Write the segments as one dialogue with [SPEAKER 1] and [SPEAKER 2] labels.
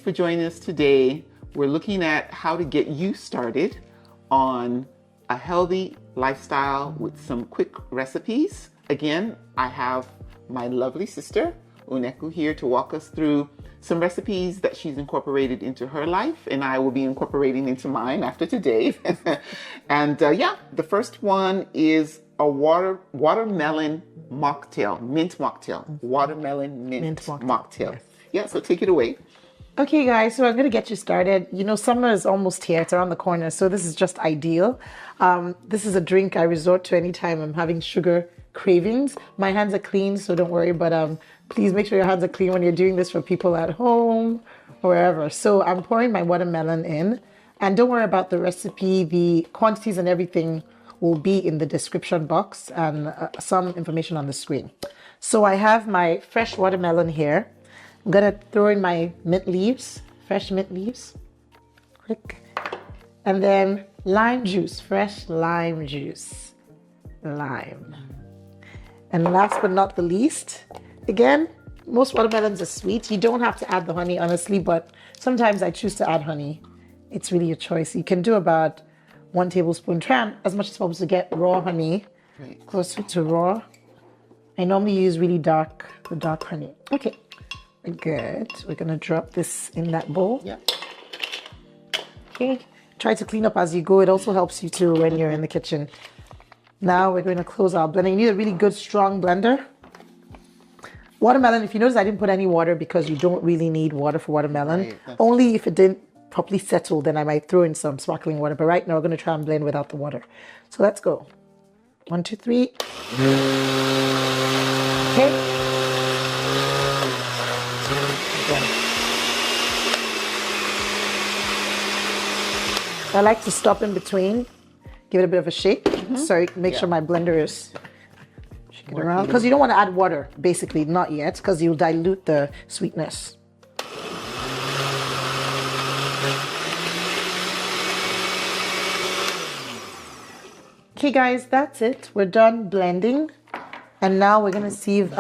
[SPEAKER 1] for joining us today. We're looking at how to get you started on a healthy lifestyle with some quick recipes. Again, I have my lovely sister, Uneku, here to walk us through some recipes that she's incorporated into her life, and I will be incorporating into mine after today. And the first one is a watermelon mocktail, mint mocktail. Watermelon mint mocktail.
[SPEAKER 2] Yes.
[SPEAKER 1] Yeah, so take it away.
[SPEAKER 2] Okay, guys, so I'm going to get you started. You know, summer is almost here. It's around the corner, so this is just ideal. This is a drink I resort to anytime I'm having sugar cravings. My hands are clean, so don't worry, but please make sure your hands are clean when you're doing this for people at home or wherever. So I'm pouring my watermelon in, and don't worry about the recipe. The quantities and everything will be in the description box and some information on the screen. So I have my fresh watermelon here. I'm gonna throw in my mint leaves, fresh mint leaves, quick. And then lime juice, fresh lime juice, lime. And last but not the least, again, most watermelons are sweet. You don't have to add the honey, honestly, but sometimes I choose to add honey. It's really your choice. You can do about 1 tablespoon. Try as much as possible to get raw honey, closer to raw. I normally use really dark honey. Okay, good. We're gonna drop this in that bowl.
[SPEAKER 1] Yeah.
[SPEAKER 2] Okay, try to clean up as you go. It also helps you too when you're in the kitchen. Now we're going to close our blender. You need a really good, strong blender. Watermelon, if you notice, I didn't put any water because you don't really need water for watermelon.
[SPEAKER 1] Right.
[SPEAKER 2] Only if it didn't properly settle, then I might throw in some sparkling water. But right now, we're going to try and blend without the water. So let's go. 1, 2, 3. Okay. I like to stop in between, give it a bit of a shake. So make sure my blender is shaking around. Because you don't want to add water, basically, not yet, because you'll dilute the sweetness. Okay, guys, that's it. We're done blending. And now we're going to sieve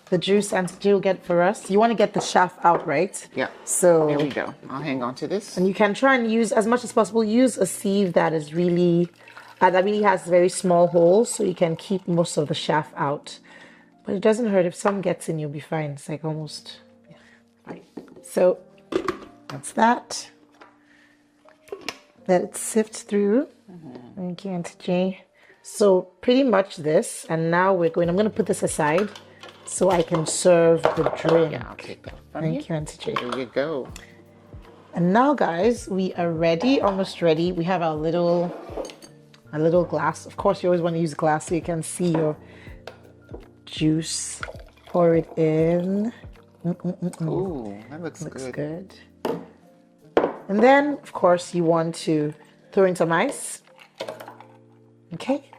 [SPEAKER 2] the juice Auntie will get for us. You want to get the chaff out, right?
[SPEAKER 1] Yeah.
[SPEAKER 2] So
[SPEAKER 1] There we go. I'll hang on to this.
[SPEAKER 2] and you can try and use, as much as possible, use a sieve that is really, that really has very small holes, so you can keep most of the chaff out. But it doesn't hurt. If some gets in, you'll be fine. It's like almost fine. So that's that. Let it sift through. Thank you, Auntie J. So pretty much this, and now I'm going to put this aside so I can serve the drink.
[SPEAKER 1] Yeah, I'll take that from
[SPEAKER 2] Thank you, Auntie J.
[SPEAKER 1] There you go.
[SPEAKER 2] And now, guys, we are ready, almost ready. We have our little glass. Of course, you always want to use glass so you can see your juice. Pour it in.
[SPEAKER 1] Ooh, that looks
[SPEAKER 2] good. And then, of course, you want to throw in some ice. Okay.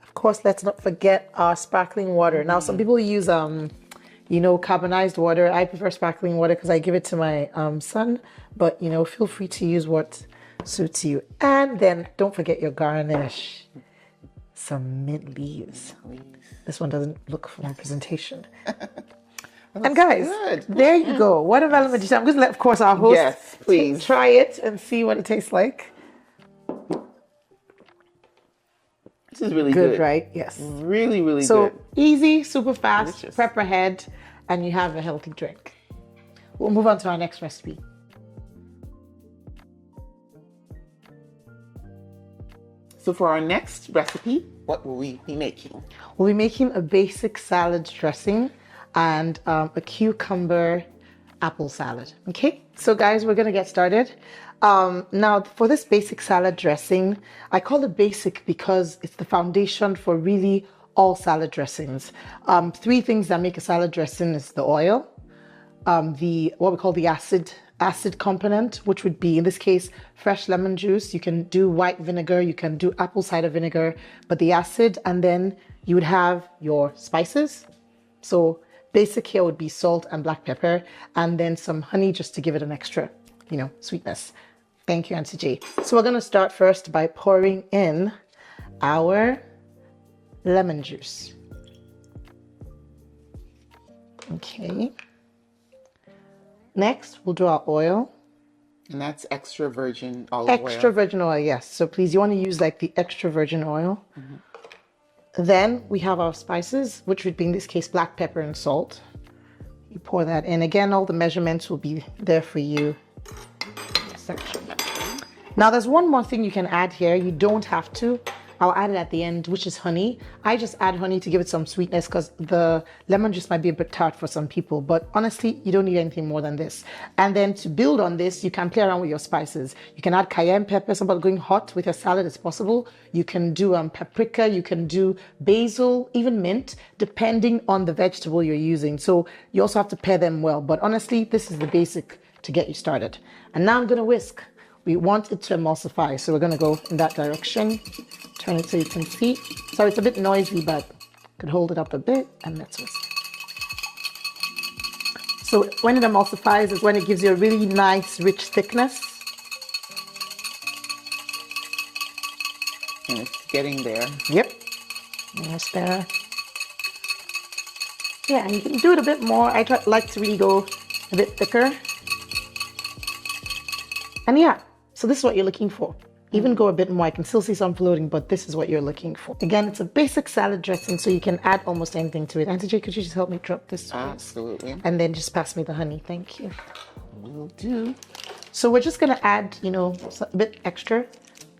[SPEAKER 2] Of course, let's not forget our sparkling water. Now, some people use, carbonized water. I prefer sparkling water because I give it to my son. But, feel free to use what suits you. And then don't forget your garnish. Some mint leaves. This one doesn't look for my presentation. And guys, there you go. Watermelon magician. I'm going to let, of course, our host
[SPEAKER 1] please
[SPEAKER 2] try it and see what it tastes like.
[SPEAKER 1] This is really good.
[SPEAKER 2] Right? Yes.
[SPEAKER 1] Really, really good.
[SPEAKER 2] So easy, super fast,
[SPEAKER 1] Delicious.
[SPEAKER 2] prep ahead, and you have a healthy drink. We'll move on to our next recipe.
[SPEAKER 1] So for our next recipe, what will we be making?
[SPEAKER 2] We'll be making a basic salad dressing and a cucumber apple salad. Okay, so guys, we're gonna get started. Now, for this basic salad dressing, I call it basic because it's the foundation for really all salad dressings. 3 things that make a salad dressing is the oil, what we call the acid component, which would be, in this case, fresh lemon juice. You can do white vinegar, you can do apple cider vinegar, but the acid, and then you would have your spices. So basic here would be salt and black pepper, and then some honey just to give it an extra, sweetness. Thank you, Auntie J. So we're going to start first by pouring in our lemon juice. Okay. Next, we'll do our oil.
[SPEAKER 1] And that's extra virgin olive oil.
[SPEAKER 2] Extra virgin oil, yes. So please, you want to use like the extra virgin oil. Then we have our spices, which would be in this case black pepper and salt. You pour that in. Again, all the measurements will be there for you in this section. Now, there's one more thing you can add here. You don't have to. I'll add it at the end, which is honey. I just add honey to give it some sweetness because the lemon juice might be a bit tart for some people. But honestly, you don't need anything more than this. And then to build on this, you can play around with your spices. You can add cayenne pepper, something going hot with your salad is possible. You can do paprika, you can do basil, even mint, depending on the vegetable you're using. So you also have to pair them well. But honestly, this is the basic to get you started. And now I'm going to whisk. We want it to emulsify, so we're going to go in that direction. Turn it so you can see. Sorry, it's a bit noisy, but could hold it up a bit and let's whisk. So when it emulsifies is when it gives you a really nice, rich thickness.
[SPEAKER 1] And it's getting there.
[SPEAKER 2] Yep. Almost there. Yeah, and you can do it a bit more. I like to really go a bit thicker. And yeah, so this is what you're looking for. Even go a bit more. I can still see some floating, but this is what you're looking for. Again, it's a basic salad dressing, so you can add almost anything to it. Auntie J, could you just help me drop this? Please?
[SPEAKER 1] Absolutely.
[SPEAKER 2] And then just pass me the honey. Thank you.
[SPEAKER 1] Will do.
[SPEAKER 2] So we're just gonna add, a bit extra.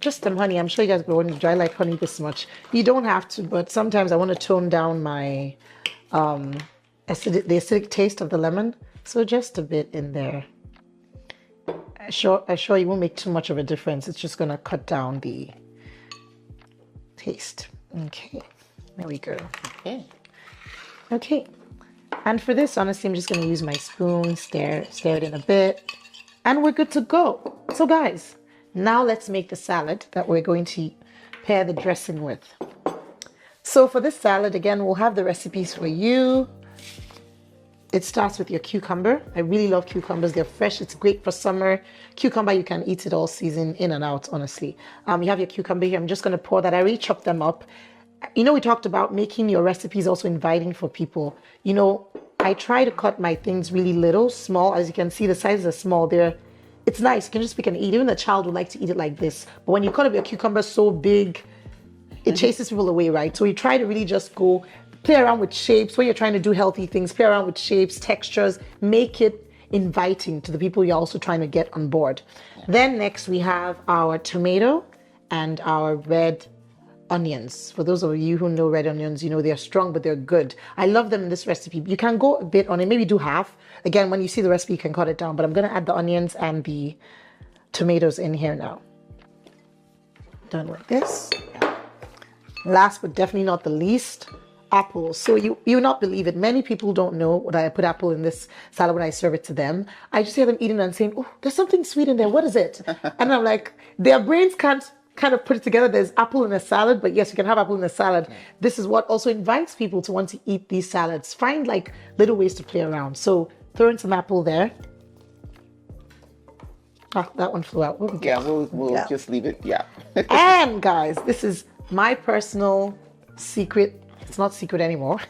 [SPEAKER 2] Just some honey. I'm sure you guys will want to. I like honey this much. You don't have to, but sometimes I want to tone down my the acidic taste of the lemon. So just a bit in there. I sure you won't make too much of a difference. It's just gonna cut down the taste. Okay, there we go. Okay. And for this, honestly, I'm just gonna use my spoon, stir it in a bit, and we're good to go. So guys, now let's make the salad that we're going to pair the dressing with. So for this salad, again, we'll have the recipes for you. It starts with your cucumber. I really love cucumbers. They're fresh. It's great for summer. Cucumber, you can eat it all season, in and out, honestly. You have your cucumber here. I'm just going to pour that. I already chopped them up. We talked about making your recipes also inviting for people. I try to cut my things really little, small. As you can see, the sizes are small. It's nice. You can just pick and eat. Even a child would like to eat it like this. But when you cut up your cucumber so big, it chases people away, right? So you try to really just play around with shapes. When you're trying to do healthy things, play around with shapes, textures, make it inviting to the people you're also trying to get on board. Then next we have our tomato and our red onions. For those of you who know red onions, they're strong, but they're good. I love them in this recipe. You can go a bit on it, maybe do half. Again, when you see the recipe, you can cut it down, but I'm gonna add the onions and the tomatoes in here now. Done with this. Last but definitely not the least, apples. So you will not believe it. Many people don't know that I put apple in this salad when I serve it to them. I just hear them eating and saying, "Oh, there's something sweet in there. What is it?" And I'm like, their brains can't kind of put it together. There's apple in a salad, but yes, you can have apple in a salad. This is what also invites people to want to eat these salads. Find like little ways to play around. So throw in some apple there. Ah, that one flew out.
[SPEAKER 1] We'll just leave it. Yeah.
[SPEAKER 2] And guys, this is my personal secret. It's not secret anymore.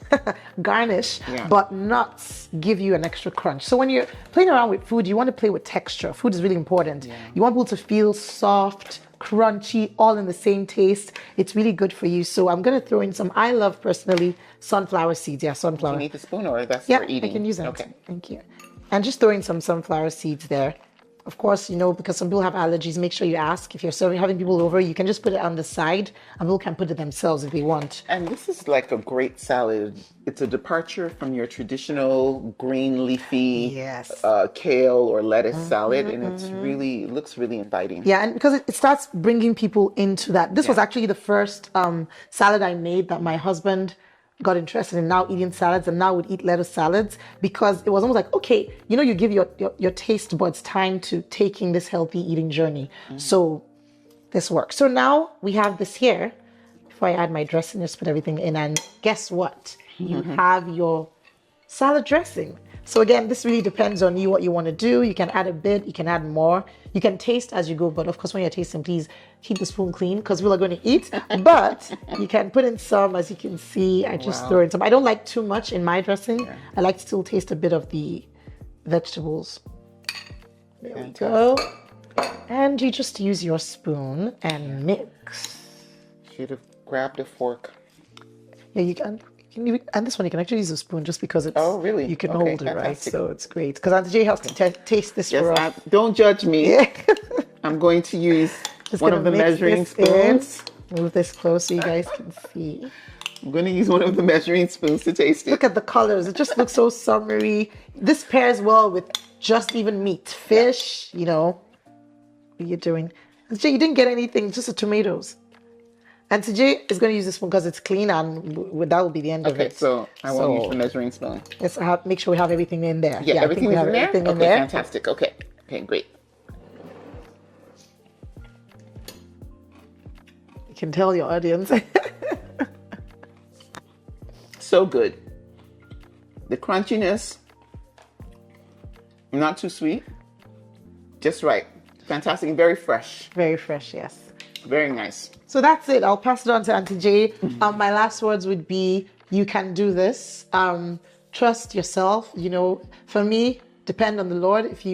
[SPEAKER 2] Garnish, but nuts give you an extra crunch. So when you're playing around with food, you want to play with texture. Food is really important. You want people to feel soft, crunchy, all in the same taste. It's really good for you. So I'm going to throw in some, I love personally, sunflower seeds. Yeah, sunflower.
[SPEAKER 1] Do you need the spoon or that's for eating?
[SPEAKER 2] I can use that.
[SPEAKER 1] Okay.
[SPEAKER 2] Thank you. And just throwing some sunflower seeds there. Of course, because some people have allergies, make sure you ask. If you're having people over, you can just put it on the side and people can put it themselves if they want.
[SPEAKER 1] And this is like a great salad. It's a departure from your traditional green leafy kale or lettuce salad. And it's really, looks really inviting.
[SPEAKER 2] Yeah, and because it starts bringing people into that. This was actually the first salad I made that my husband got interested in now eating salads and now would eat lettuce salads because it was almost like, okay, you give your taste buds time to taking this healthy eating journey. So this works. So now we have this here. Before I add my dressing, just put everything in and guess what? You have your salad dressing. So again, this really depends on you, what you want to do. You can add a bit, you can add more. You can taste as you go, but of course when you're tasting, please keep the spoon clean because we are going to eat. But you can put in some, as you can see, I just throw in some. I don't like too much in my dressing. I like to still taste a bit of the vegetables. There we go. And you just use your spoon and mix.
[SPEAKER 1] Should have grabbed a fork.
[SPEAKER 2] Yeah, you can. And this one you can actually use a spoon just because it's.
[SPEAKER 1] Oh, really?
[SPEAKER 2] You can
[SPEAKER 1] Okay,
[SPEAKER 2] hold it, right?
[SPEAKER 1] fantastic.
[SPEAKER 2] So it's great. Because Auntie J has to taste this for us.
[SPEAKER 1] Don't judge me.
[SPEAKER 2] Yeah.
[SPEAKER 1] I'm going to use
[SPEAKER 2] Just
[SPEAKER 1] one
[SPEAKER 2] gonna
[SPEAKER 1] of the
[SPEAKER 2] mix
[SPEAKER 1] measuring
[SPEAKER 2] this in.
[SPEAKER 1] spoons.
[SPEAKER 2] Move this close so you guys can see.
[SPEAKER 1] I'm going to use one of the measuring spoons to taste it.
[SPEAKER 2] Look at the colors. It just looks so summery. This pairs well with just even meat. Fish, you know. What are you doing? Auntie J, you didn't get anything, just the tomatoes. Auntie J is going to use this one because it's clean and that will be the end of it.
[SPEAKER 1] Okay, so I won't use the measuring spoon.
[SPEAKER 2] Let's make sure we have everything in there.
[SPEAKER 1] Yeah,
[SPEAKER 2] I think we have
[SPEAKER 1] in there?
[SPEAKER 2] everything in
[SPEAKER 1] Okay,
[SPEAKER 2] there.
[SPEAKER 1] fantastic. Okay, great.
[SPEAKER 2] You can tell your audience.
[SPEAKER 1] So good. The crunchiness, not too sweet, just right. Fantastic and very fresh.
[SPEAKER 2] Very fresh, yes.
[SPEAKER 1] Very nice.
[SPEAKER 2] So that's it. I'll pass it on to Auntie J. My last words would be, you can do this. Trust yourself. You know, for me, depend on the Lord. If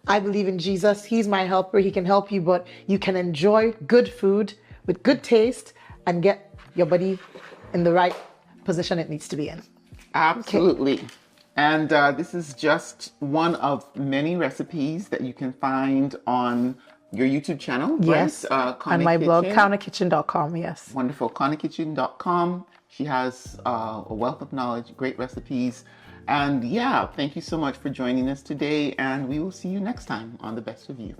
[SPEAKER 2] I believe in Jesus. He's my helper. He can help you, but you can enjoy good food with good taste and get your body in the right position it needs to be in.
[SPEAKER 1] Absolutely. Okay. And this is just one of many recipes that you can find on your YouTube channel.
[SPEAKER 2] Yes.
[SPEAKER 1] Right?
[SPEAKER 2] And my blog, KaunaKitchen.com. Yes.
[SPEAKER 1] Wonderful. KaunaKitchen.com. She has a wealth of knowledge, great recipes. And yeah, thank you so much for joining us today. And we will see you next time on The Best of You.